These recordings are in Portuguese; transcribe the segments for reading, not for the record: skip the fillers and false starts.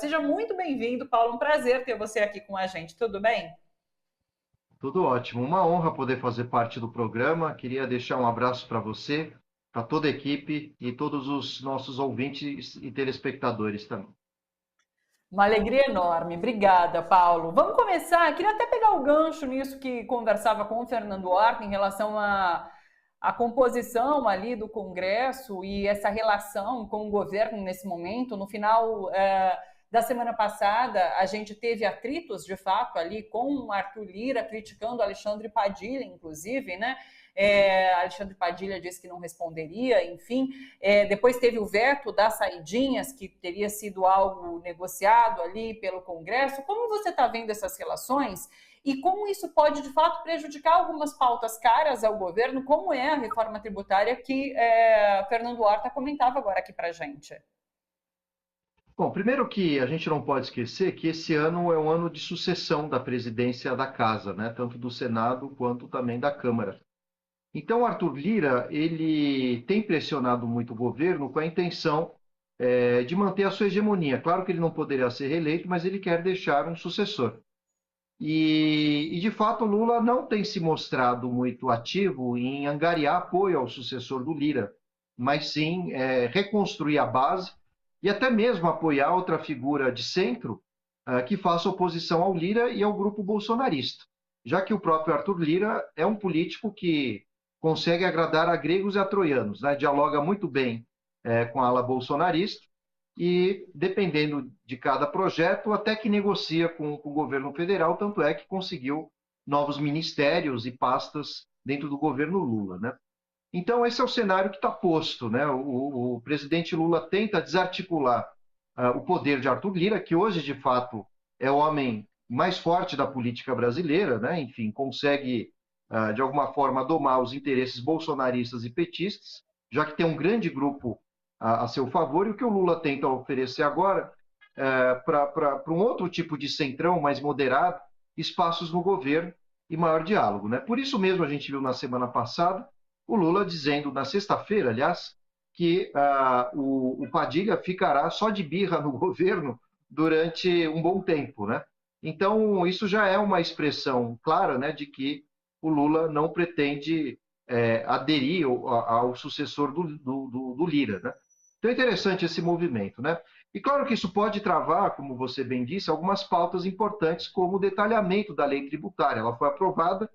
Seja muito bem-vindo, Paulo. Um prazer ter você aqui com a gente. Tudo bem? Tudo ótimo. Uma honra poder fazer parte do programa. Queria deixar um abraço para você, para toda a equipe e todos os nossos ouvintes e telespectadores também. Uma alegria enorme. Obrigada, Paulo. Vamos começar. Queria até pegar o gancho nisso que conversava com o Fernando Horta em relação à composição ali do Congresso e essa relação com o governo nesse momento. No final da semana passada, a gente teve atritos, de fato, ali com o Arthur Lira, criticando Alexandre Padilha, inclusive, né? Alexandre Padilha disse que não responderia, enfim. Depois teve o veto das saidinhas, que teria sido algo negociado ali pelo Congresso. Como você está vendo essas relações e como isso pode, de fato, prejudicar algumas pautas caras ao governo, como é a reforma tributária que Fernando Horta comentava agora aqui para a gente? Bom, primeiro que a gente não pode esquecer que esse ano é um ano de sucessão da presidência da Casa, né? Tanto do Senado quanto também da Câmara. Então, Arthur Lira, ele tem pressionado muito o governo com a intenção de manter a sua hegemonia. Claro que ele não poderia ser reeleito, mas ele quer deixar um sucessor. De fato, Lula não tem se mostrado muito ativo em angariar apoio ao sucessor do Lira, mas sim reconstruir a base e até mesmo apoiar outra figura de centro que faça oposição ao Lira e ao grupo bolsonarista, já que o próprio Arthur Lira é um político que consegue agradar a gregos e a troianos, né? Dialoga muito bem com a ala bolsonarista e, dependendo de cada projeto, até que negocia com o governo federal, tanto é que conseguiu novos ministérios e pastas dentro do governo Lula, né? Então, esse é o cenário que está posto, né? O presidente Lula tenta desarticular o poder de Arthur Lira, que hoje, de fato, é o homem mais forte da política brasileira, né? Enfim, consegue, de alguma forma, domar os interesses bolsonaristas e petistas, já que tem um grande grupo a seu favor, e o que o Lula tenta oferecer agora para um outro tipo de centrão mais moderado, espaços no governo e maior diálogo, né? Por isso mesmo a gente viu na semana passada o Lula dizendo, na sexta-feira, aliás, que o Padilha ficará só de birra no governo durante um bom tempo, né? Então, isso já é uma expressão clara, né, de que o Lula não pretende aderir ao sucessor do Lira, né? Então, é interessante esse movimento, né? E claro que isso pode travar, como você bem disse, algumas pautas importantes, como o detalhamento da lei tributária. Ela foi aprovada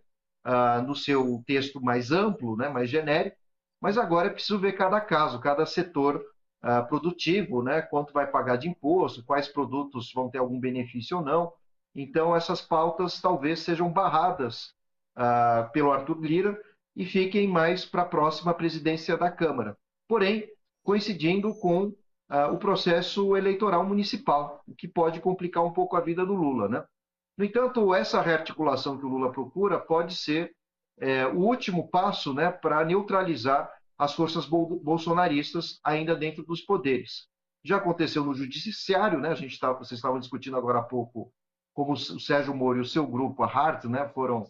no seu texto mais amplo, né, mais genérico, mas agora é preciso ver cada caso, cada setor produtivo, né, quanto vai pagar de imposto, quais produtos vão ter algum benefício ou não. Então, essas pautas talvez sejam barradas pelo Arthur Lira e fiquem mais para a próxima presidência da Câmara. Porém, coincidindo com o processo eleitoral municipal, o que pode complicar um pouco a vida do Lula, né? No entanto, essa rearticulação que o Lula procura pode ser o último passo, né, para neutralizar as forças bolsonaristas ainda dentro dos poderes. Já aconteceu no judiciário, né? Vocês estavam discutindo agora há pouco como o Sérgio Moro e o seu grupo, a Hart, né, foram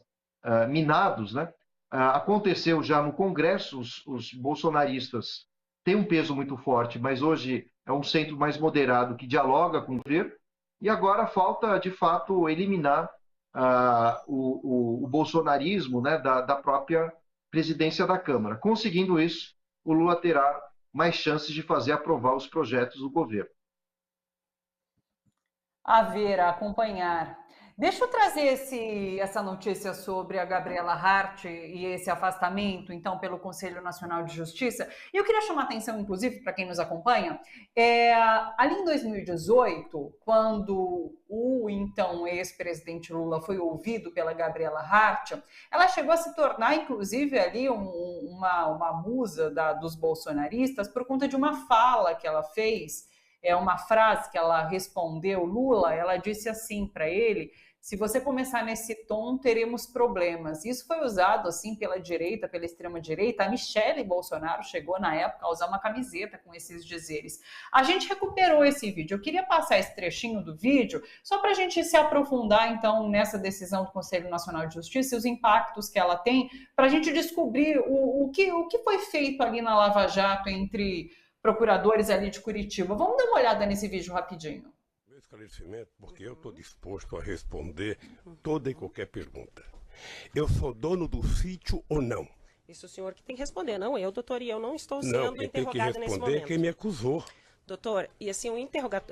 minados, né? Aconteceu já no Congresso, os bolsonaristas têm um peso muito forte, mas hoje é um centro mais moderado que dialoga com o governo. E agora falta, de fato, eliminar o bolsonarismo, né, da própria presidência da Câmara. Conseguindo isso, o Lula terá mais chances de fazer aprovar os projetos do governo. A ver, a acompanhar. Deixa eu trazer essa notícia sobre a Gabriela Hart e esse afastamento, então, pelo Conselho Nacional de Justiça. E eu queria chamar a atenção, inclusive, para quem nos acompanha, ali em 2018, quando o então ex-presidente Lula foi ouvido pela Gabriela Hart, ela chegou a se tornar, inclusive, ali uma musa dos bolsonaristas por conta de uma fala que ela fez. Uma frase que ela respondeu, Lula, ela disse assim para ele: se você começar nesse tom, teremos problemas. Isso foi usado assim pela direita, pela extrema-direita. A Michele Bolsonaro chegou na época a usar uma camiseta com esses dizeres. A gente recuperou esse vídeo. Eu queria passar esse trechinho do vídeo só para a gente se aprofundar, então, nessa decisão do Conselho Nacional de Justiça e os impactos que ela tem, para a gente descobrir o que foi feito ali na Lava Jato entre procuradores ali de Curitiba. Vamos dar uma olhada nesse vídeo rapidinho. esclarecimento, porque eu estou disposto a responder toda e qualquer pergunta. Eu sou dono do sítio ou não? Isso o senhor que tem que responder, não eu, doutor, e eu não estou Não, sendo quem tem que interrogada nesse responder é momento. quem me acusou. Doutor, e assim,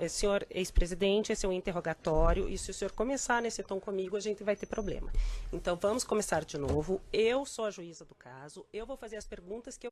senhor ex-presidente, esse é um interrogatório, e se o senhor começar nesse tom comigo, a gente vai ter problema. Então, vamos começar de novo. Eu sou a juíza do caso, eu vou fazer as perguntas que eu...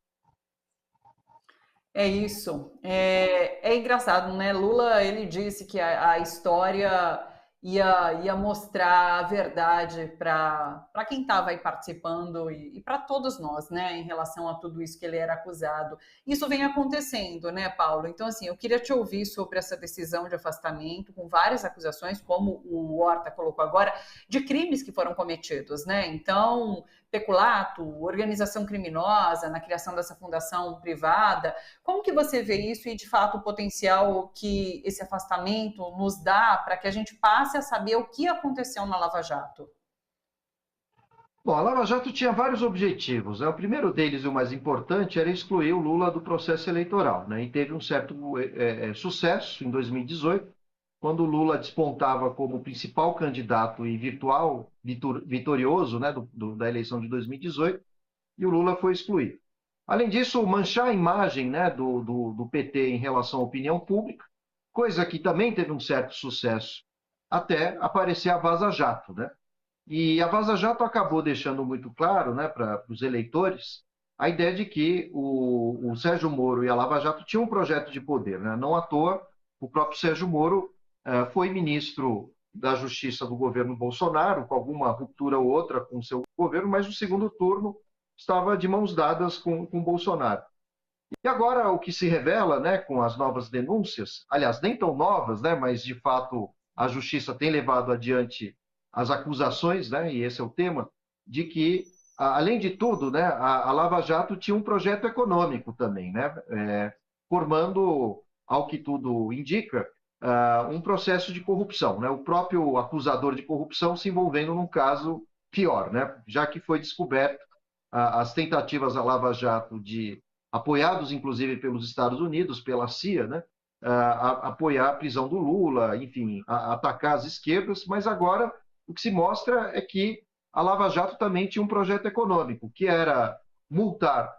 É isso. É engraçado, né? Lula, ele disse que a história ia mostrar a verdade para quem estava aí participando e para todos nós, né? Em relação a tudo isso que ele era acusado. Isso vem acontecendo, né, Paulo? Então, assim, eu queria te ouvir sobre essa decisão de afastamento, com várias acusações, como o Horta colocou agora, de crimes que foram cometidos, né? Então, peculato, organização criminosa na criação dessa fundação privada. Como que você vê isso e, de fato, o potencial que esse afastamento nos dá para que a gente passe a saber o que aconteceu na Lava Jato? Bom, a Lava Jato tinha vários objetivos, né? O primeiro deles, e o mais importante, era excluir o Lula do processo eleitoral, né? E teve um certo sucesso em 2018, quando o Lula despontava como principal candidato e virtual vitorioso, né, da eleição de 2018, e o Lula foi excluído. Além disso, manchar a imagem, né, do PT em relação à opinião pública, coisa que também teve um certo sucesso, até aparecer a Vaza Jato, né? E a Vaza Jato acabou deixando muito claro, né, para os eleitores a ideia de que o Sérgio Moro e a Lava Jato tinham um projeto de poder, né? Não à toa, o próprio Sérgio Moro foi ministro da Justiça do governo Bolsonaro, com alguma ruptura ou outra com o seu governo, mas no segundo turno estava de mãos dadas com Bolsonaro. E agora o que se revela, né, com as novas denúncias, aliás, nem tão novas, né, mas de fato a Justiça tem levado adiante as acusações, né, e esse é o tema, de que, além de tudo, né, a Lava Jato tinha um projeto econômico também, né, formando, ao que tudo indica, um processo de corrupção, né? O próprio acusador de corrupção se envolvendo num caso pior, né? Já que foi descoberto as tentativas da Lava Jato de, apoiados inclusive pelos Estados Unidos, pela CIA, né? Apoiar a prisão do Lula, enfim, atacar as esquerdas, mas agora o que se mostra é que a Lava Jato também tinha um projeto econômico, que era multar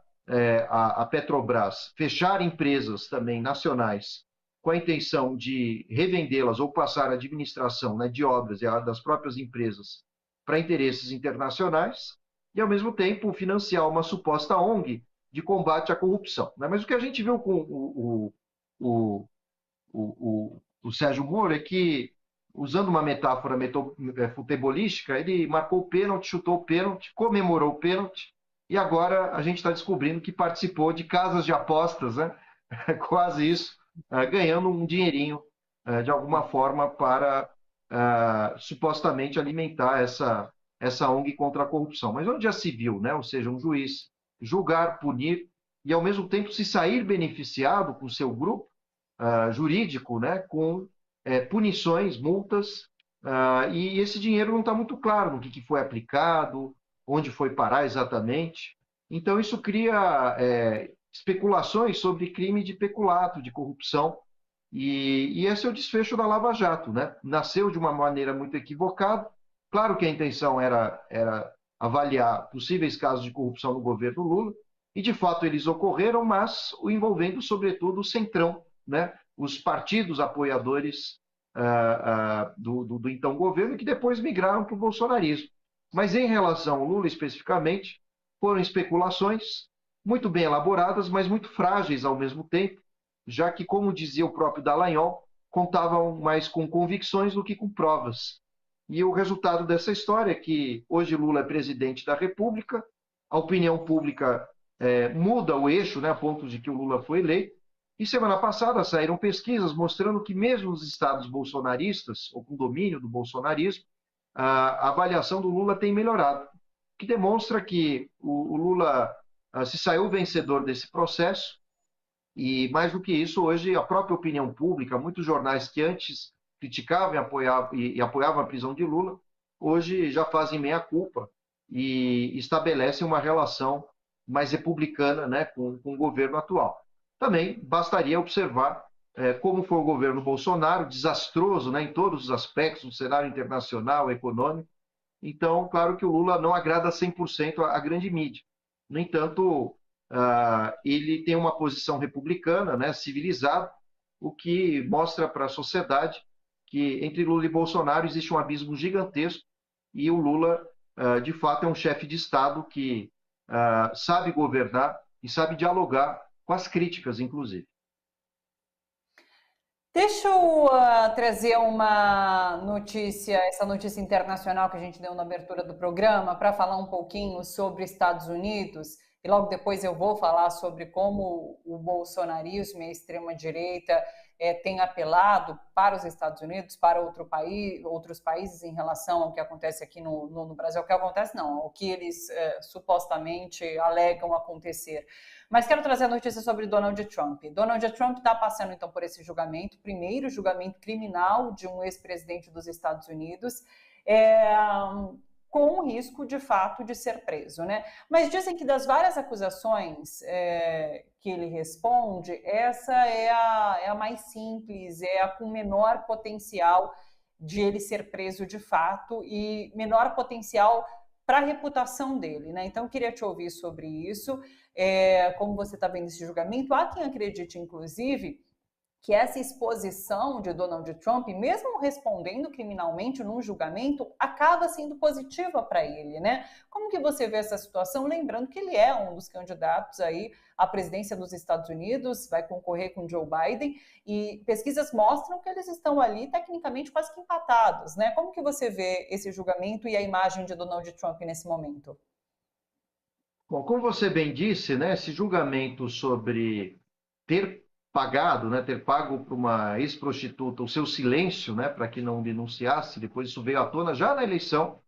a Petrobras, fechar empresas também nacionais, com a intenção de revendê-las ou passar a administração, né, de obras e das próprias empresas para interesses internacionais, e, ao mesmo tempo, financiar uma suposta ONG de combate à corrupção, né? Mas o que a gente viu com o Sérgio Moro é que, usando uma metáfora futebolística, ele marcou o pênalti, chutou o pênalti, comemorou o pênalti, e agora a gente está descobrindo que participou de casas de apostas, né? Quase isso, ganhando um dinheirinho de alguma forma para supostamente alimentar essa ONG contra a corrupção. Mas onde já se viu, né? Ou seja, um juiz julgar, punir e ao mesmo tempo se sair beneficiado com o seu grupo jurídico, né? Com punições, multas, e esse dinheiro não está muito claro no que foi aplicado, onde foi parar exatamente. Então isso cria especulações sobre crime de peculato, de corrupção, e esse é o desfecho da Lava Jato, né? Nasceu de uma maneira muito equivocada. Claro que a intenção era avaliar possíveis casos de corrupção no governo Lula, e de fato eles ocorreram, mas envolvendo sobretudo o centrão, né? Os partidos apoiadores do então governo, que depois migraram para o bolsonarismo. Mas em relação ao Lula especificamente, foram especulações muito bem elaboradas, mas muito frágeis ao mesmo tempo, já que, como dizia o próprio Dallagnol, contavam mais com convicções do que com provas. E o resultado dessa história é que hoje Lula é presidente da República, a opinião pública muda o eixo, né, a ponto de que o Lula foi eleito, e semana passada saíram pesquisas mostrando que mesmo nos estados bolsonaristas, ou com domínio do bolsonarismo, a avaliação do Lula tem melhorado, o que demonstra que o Lula se saiu vencedor desse processo, e mais do que isso, hoje a própria opinião pública, muitos jornais que antes criticavam e apoiavam a prisão de Lula, hoje já fazem meia-culpa e estabelecem uma relação mais republicana, né, com o governo atual. Também bastaria observar como foi o governo Bolsonaro, desastroso, né, em todos os aspectos, no cenário internacional, econômico. Então, claro que o Lula não agrada 100% a grande mídia. No entanto, ele tem uma posição republicana, né, civilizada, o que mostra para a sociedade que entre Lula e Bolsonaro existe um abismo gigantesco e o Lula, de fato, é um chefe de Estado que sabe governar e sabe dialogar com as críticas, inclusive. Deixa eu trazer uma notícia, essa notícia internacional que a gente deu na abertura do programa, para falar um pouquinho sobre Estados Unidos, e logo depois eu vou falar sobre como o bolsonarismo e a extrema-direita têm apelado para os Estados Unidos, para outros países em relação ao que acontece aqui no Brasil. O que acontece não, o que eles supostamente alegam acontecer. Mas quero trazer a notícia sobre Donald Trump. Donald Trump está passando, então, por esse julgamento, primeiro julgamento criminal de um ex-presidente dos Estados Unidos, com o risco, de fato, de ser preso, né? Mas dizem que das várias acusações que ele responde, essa é a mais simples, é a com menor potencial de ele ser preso de fato e menor potencial para a reputação dele, né? Então, eu queria te ouvir sobre isso, como você está vendo esse julgamento. Há quem acredite, inclusive, que essa exposição de Donald Trump, mesmo respondendo criminalmente num julgamento, acaba sendo positiva para ele, né? Como que você vê essa situação? Lembrando que ele é um dos candidatos aí à presidência dos Estados Unidos, vai concorrer com Joe Biden, e pesquisas mostram que eles estão ali tecnicamente quase que empatados, né? Como que você vê esse julgamento e a imagem de Donald Trump nesse momento? Bom, como você bem disse, né, esse julgamento sobre ter pagado, né, ter pago para uma ex-prostituta o seu silêncio, né, para que não denunciasse, depois isso veio à tona já na eleição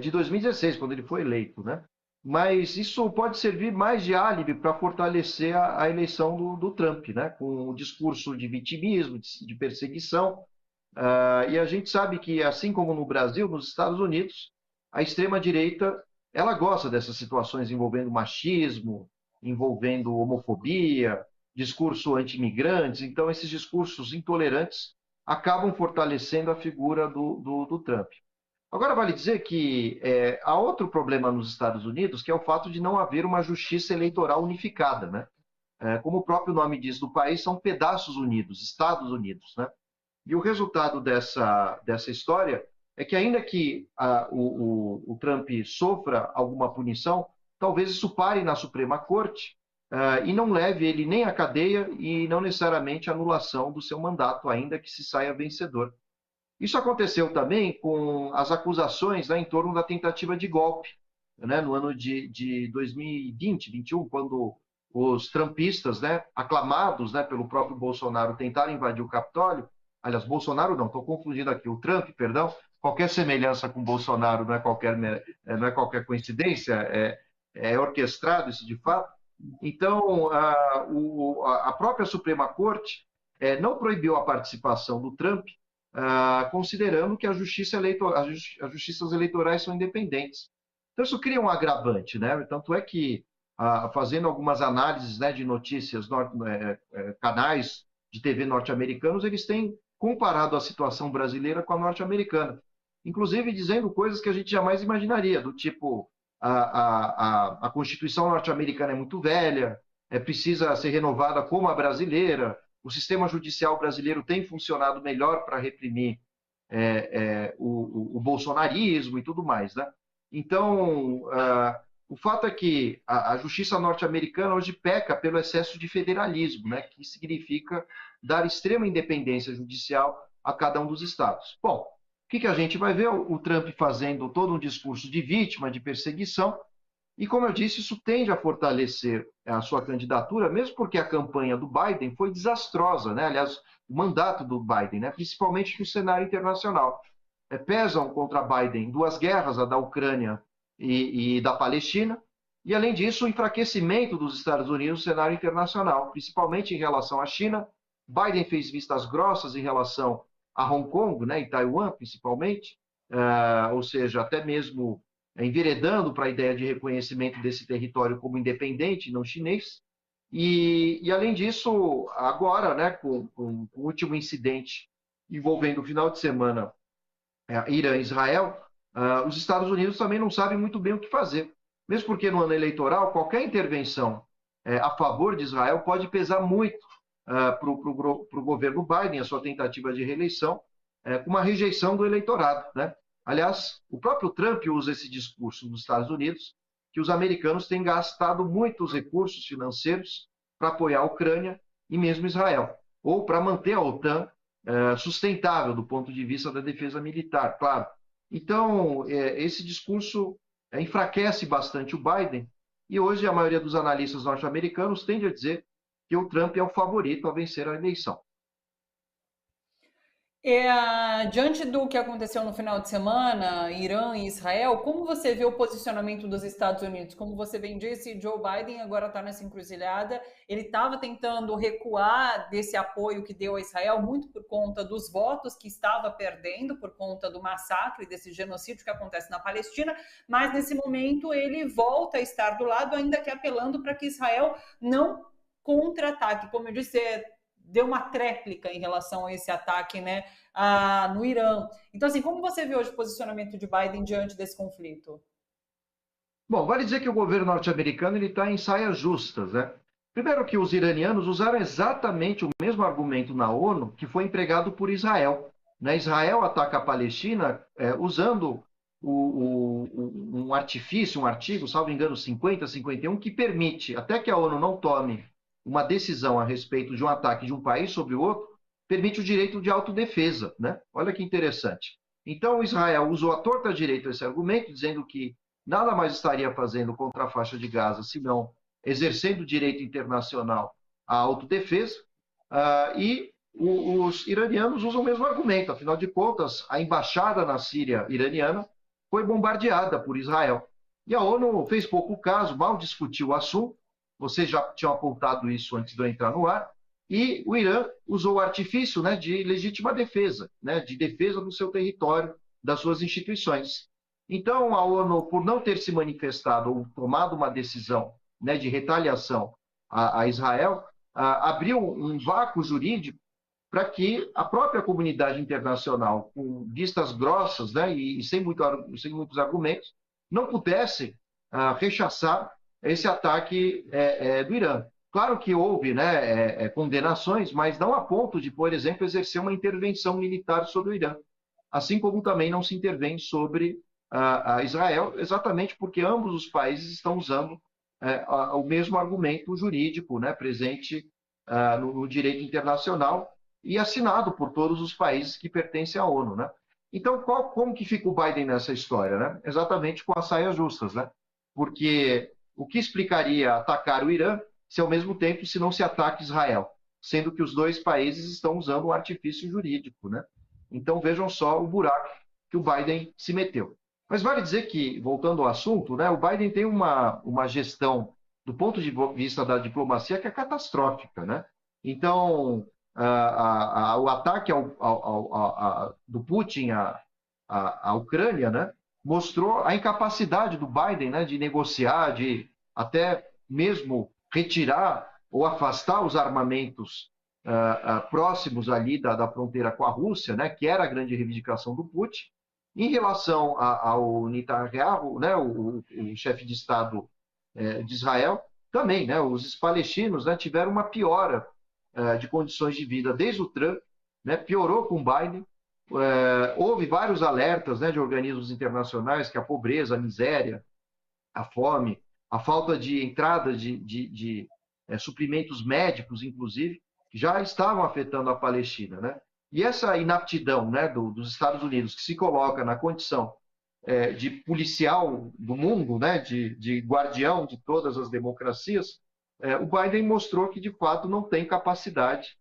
de 2016, quando ele foi eleito, né? Mas isso pode servir mais de álibi para fortalecer a eleição do Trump, né, com o discurso de vitimismo, de perseguição. E a gente sabe que, assim como no Brasil, nos Estados Unidos, a extrema-direita ela gosta dessas situações envolvendo machismo, envolvendo homofobia, discurso anti-imigrantes. Então, esses discursos intolerantes acabam fortalecendo a figura do Trump. Agora, vale dizer que há outro problema nos Estados Unidos, que é o fato de não haver uma justiça eleitoral unificada, né? Como o próprio nome diz do país, são pedaços unidos, Estados Unidos, né? E o resultado dessa história é que, ainda que o Trump sofra alguma punição, talvez isso pare na Suprema Corte e não leve ele nem à cadeia e não necessariamente à anulação do seu mandato, ainda que se saia vencedor. Isso aconteceu também com as acusações, né, em torno da tentativa de golpe, né, no ano de 2020, 2021, quando os trumpistas, né, aclamados, né, pelo próprio Bolsonaro, tentaram invadir o Capitólio. Aliás, Bolsonaro não, estou confundindo aqui, o Trump, perdão. Qualquer semelhança com Bolsonaro não é qualquer coincidência, é orquestrado isso de fato. Então, a própria Suprema Corte não proibiu a participação do Trump, considerando que as justiças eleitorais são independentes. Então, isso cria um agravante, né? Tanto é que, fazendo algumas análises, né, de notícias, canais de TV norte-americanos, eles têm comparado a situação brasileira com a norte-americana, inclusive dizendo coisas que a gente jamais imaginaria, do tipo, a Constituição norte-americana é muito velha, precisa ser renovada como a brasileira, o sistema judicial brasileiro tem funcionado melhor para reprimir o bolsonarismo e tudo mais, né? Então, o fato é que a justiça norte-americana hoje peca pelo excesso de federalismo, né, que significa dar extrema independência judicial a cada um dos estados. Bom, o que a gente vai ver? O Trump fazendo todo um discurso de vítima, de perseguição, e, como eu disse, isso tende a fortalecer a sua candidatura, mesmo porque a campanha do Biden foi desastrosa, né? Aliás, o mandato do Biden, né? Principalmente no cenário internacional. Pesam contra Biden duas guerras, a da Ucrânia e da Palestina, e, além disso, o enfraquecimento dos Estados Unidos no cenário internacional, principalmente em relação à China. Biden fez vistas grossas em relação a Hong Kong, né, e Taiwan, principalmente, ou seja, até mesmo enveredando para a ideia de reconhecimento desse território como independente, não chinês. E além disso, agora, né, com o último incidente envolvendo o final de semana Irã e Israel, os Estados Unidos também não sabem muito bem o que fazer. Mesmo porque no ano eleitoral, qualquer intervenção a favor de Israel pode pesar muito para o governo Biden, a sua tentativa de reeleição, com uma rejeição do eleitorado, né? Aliás, o próprio Trump usa esse discurso nos Estados Unidos, que os americanos têm gastado muitos recursos financeiros para apoiar a Ucrânia e mesmo Israel, ou para manter a OTAN sustentável do ponto de vista da defesa militar, claro. Então, esse discurso enfraquece bastante o Biden, e hoje a maioria dos analistas norte-americanos tende a dizer que o Trump é o favorito a vencer a eleição. Diante do que aconteceu no final de semana, Irã e Israel, como você vê o posicionamento dos Estados Unidos? Como você bem disse, Joe Biden agora está nessa encruzilhada. Ele estava tentando recuar desse apoio que deu a Israel, muito por conta dos votos que estava perdendo, por conta do massacre, desse genocídio que acontece na Palestina, mas nesse momento ele volta a estar do lado, ainda que apelando para que Israel não contra-ataque. Como eu disse, deu uma tréplica em relação a esse ataque, né, no Irã. Então, assim, como você vê hoje o posicionamento de Biden diante desse conflito? Bom, vale dizer que o governo norte-americano está em saias justas, né? Primeiro que os iranianos usaram exatamente o mesmo argumento na ONU que foi empregado por Israel. Né? Israel ataca a Palestina usando um artifício, um artigo, salvo engano, 50, 51, que permite, até que a ONU não tome uma decisão a respeito de um ataque de um país sobre o outro, permite o direito de autodefesa, né? Olha que interessante. Então, Israel usou a torta direito esse argumento, dizendo que nada mais estaria fazendo contra a faixa de Gaza, senão exercendo o direito internacional à autodefesa, e os iranianos usam o mesmo argumento. Afinal de contas, a embaixada na Síria iraniana foi bombardeada por Israel. E a ONU fez pouco caso, mal discutiu o assunto. Vocês já tinham apontado isso antes de eu entrar no ar. E o Irã usou o artifício, né, de legítima defesa, né, de defesa do seu território, das suas instituições. Então, a ONU, por não ter se manifestado ou tomado uma decisão, né, de retaliação a Israel, abriu um vácuo jurídico para que a própria comunidade internacional, com vistas grossas, né, e sem muitos argumentos, não pudesse rechaçar esse ataque do Irã. Claro que houve, né, condenações, mas não a ponto de, por exemplo, exercer uma intervenção militar sobre o Irã. Assim como também não se intervém sobre a Israel, exatamente porque ambos os países estão usando o mesmo argumento jurídico, né, presente no direito internacional e assinado por todos os países que pertencem à ONU. Né? Então, como que fica o Biden nessa história? Né? Exatamente com as saias justas, né? Porque o que explicaria atacar o Irã se ao mesmo tempo se não se ataca Israel, sendo que os dois países estão usando um artifício jurídico, né? Então vejam só o buraco que o Biden se meteu. Mas vale dizer que, voltando ao assunto, né, o Biden tem uma gestão, do ponto de vista da diplomacia, que é catastrófica, né? Então, o ataque do Putin à Ucrânia, né, mostrou a incapacidade do Biden, né, de negociar, de até mesmo retirar ou afastar os armamentos próximos ali da fronteira com a Rússia, né, que era a grande reivindicação do Putin. Em relação ao Netanyahu, né, o chefe de Estado de Israel, também, né, os palestinos, né, tiveram uma piora de condições de vida desde o Trump, né, piorou com o Biden. Houve vários alertas, né, de organismos internacionais que a pobreza, a miséria, a fome, a falta de entrada de suprimentos médicos, inclusive, já estavam afetando a Palestina. Né? E essa inaptidão, né, dos Estados Unidos, que se coloca na condição de policial do mundo, né, de guardião de todas as democracias, o Biden mostrou que, de fato, não tem capacidade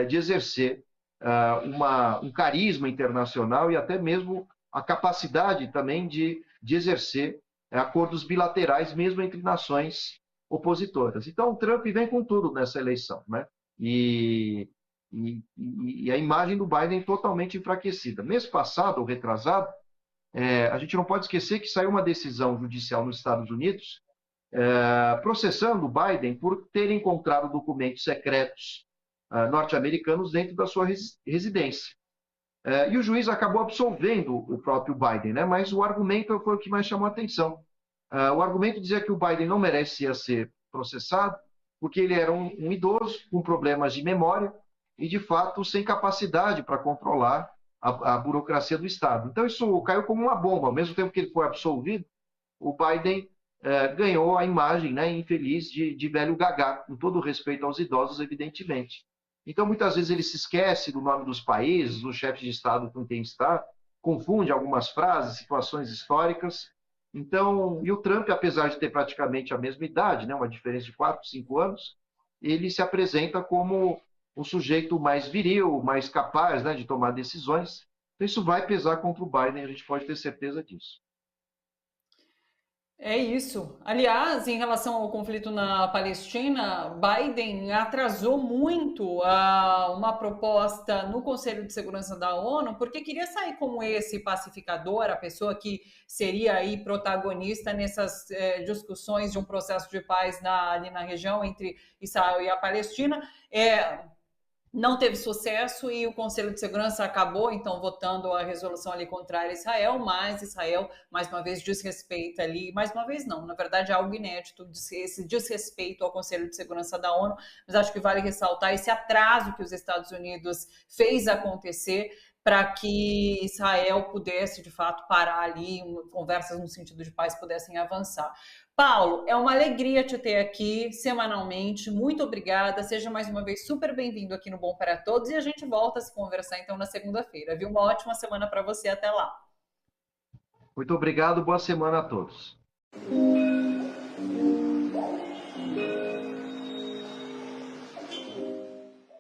de exercer um carisma internacional e até mesmo a capacidade também de exercer acordos bilaterais, mesmo entre nações opositoras. Então, o Trump vem com tudo nessa eleição, né? E a imagem do Biden totalmente enfraquecida. Mês passado, ou retrasado, a gente não pode esquecer que saiu uma decisão judicial nos Estados Unidos processando o Biden por ter encontrado documentos secretos norte-americanos dentro da sua residência. E o juiz acabou absolvendo o próprio Biden, né? Mas o argumento foi o que mais chamou a atenção. O argumento dizia que o Biden não merecia ser processado porque ele era um idoso com problemas de memória e, de fato, sem capacidade para controlar a burocracia do Estado. Então, isso caiu como uma bomba. Ao mesmo tempo que ele foi absolvido, o Biden ganhou a imagem, né, infeliz de velho gagá, com todo respeito aos idosos, evidentemente. Então, muitas vezes ele se esquece do nome dos países, dos chefes de Estado com quem está, confunde algumas frases, situações históricas. Então, e o Trump, apesar de ter praticamente a mesma idade, né, uma diferença de 4, 5 anos, ele se apresenta como um sujeito mais viril, mais capaz, né, de tomar decisões. Então, isso vai pesar contra o Biden, a gente pode ter certeza disso. É isso. Aliás, em relação ao conflito na Palestina, Biden atrasou muito uma proposta no Conselho de Segurança da ONU, porque queria sair como esse pacificador, a pessoa que seria aí protagonista nessas discussões de um processo de paz ali na região entre Israel e a Palestina. Não teve sucesso e o Conselho de Segurança acabou, então, votando a resolução ali contrária a Israel, mas Israel, mais uma vez, desrespeita ali, mais uma vez não, na verdade é algo inédito, esse desrespeito ao Conselho de Segurança da ONU, mas acho que vale ressaltar esse atraso que os Estados Unidos fez acontecer para que Israel pudesse, de fato, parar ali, conversas no sentido de paz pudessem avançar. Paulo, é uma alegria te ter aqui semanalmente. Muito obrigada. Seja mais uma vez super bem-vindo aqui no Bom para Todos e a gente volta a se conversar então na segunda-feira. Viu? Uma ótima semana para você. Até lá. Muito obrigado. Boa semana a todos.